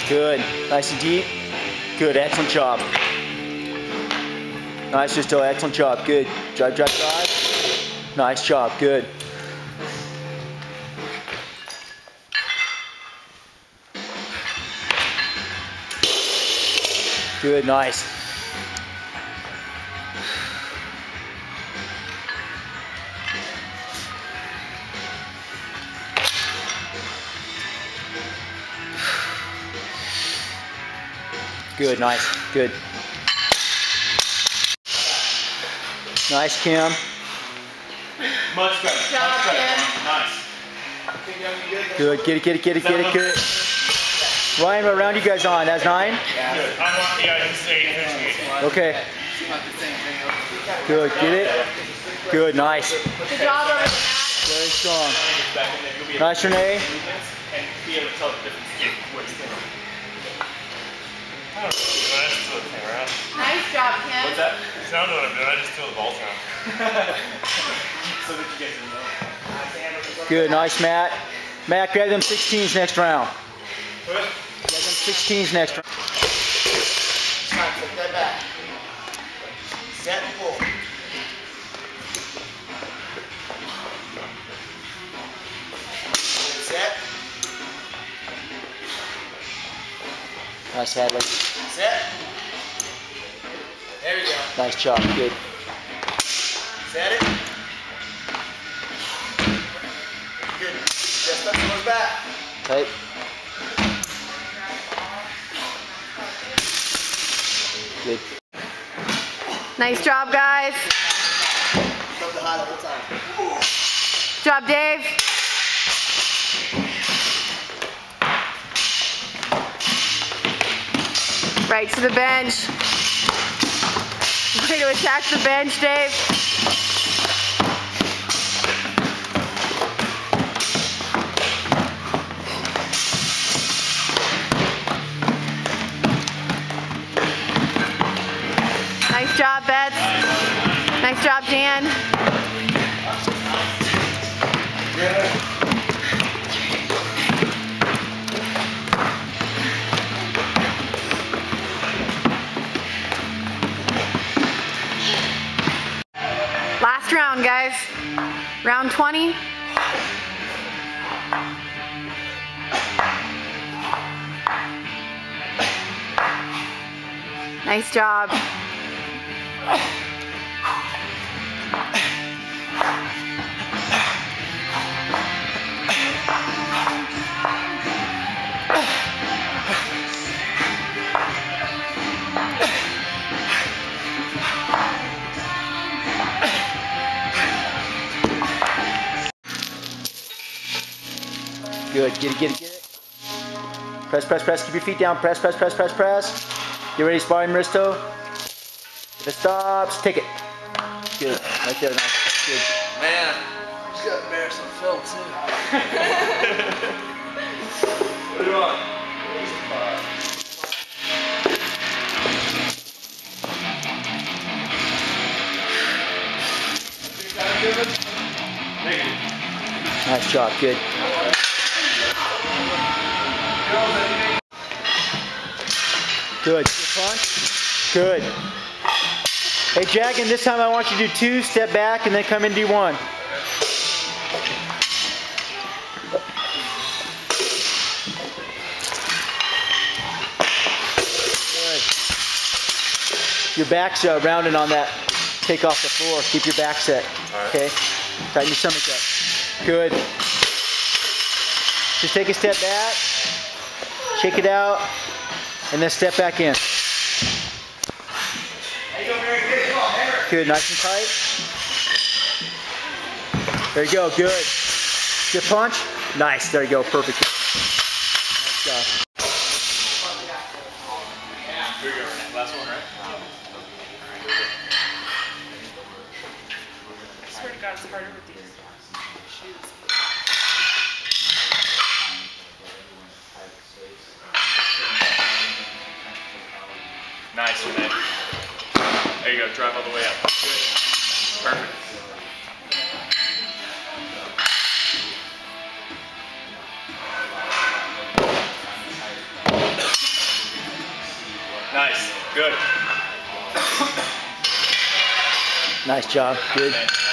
Good. Nice and deep. Good. Excellent job. Nice, Risto. Excellent job. Good. Drive, drive, drive. Nice job. Good. Good. Nice. Good. Nice. Good. Nice, Kim. Much better. Good job, Much better. Kim. Nice. Good. Get it, get it, get it, get it, good. Ryan, what round you guys on? That's 9? Good. I'm on the ice 8:58. Okay. Good. Get it. Good. Nice. Good job over the mat. Very strong. Nice, Renee. And be able to tell the difference between what's going on. I don't know what I'm doing. I just throw the thing around. Nice job, Kim. What's that? I don't know what I'm doing. I just throw the balls around. So that you guys know. Good. Nice, Matt. Matt, grab them 16s next round. What? Grab them 16s next round. Time, flip that back. Set and pull. Set. Nice, Hadley. Set. There we go. Nice job. Good. Set it. Good. Just up towards back. Tight. Good. Nice job, guys. Show the high the whole time. Good job, Dave. Right to the bench. Way to attack the bench, Dave. Nice job, Beth. Nice job, Dan. Last round, guys. Round 20. Nice job. Good. Get it, get it, get it. Press, press, press. Keep your feet down. Press, press, press, press, press. Get ready, sparring, Risto. If it stops, take it. Good. Right there. Nice. Good. Man, just got embarrassed on film too. What do you want? Nice job. Good. Good. Good punch. Good. Hey, Jagan, this time I want you to do 2, step back, and then come and do 1. Good. Your back's rounded on that. Take off the floor. Keep your back set. Okay? Tighten your stomach up. Good. Just take a step back. Shake it out. And then step back in. Good, nice and tight. There you go, good. Good punch. Nice, there you go, perfect. Nice job. Here we go, last one, right? I swear to God, it's harder with these shoes. Nice, Renee. There you go, drive all the way up. Good. Perfect. Nice. Good. Nice job. Good. Okay.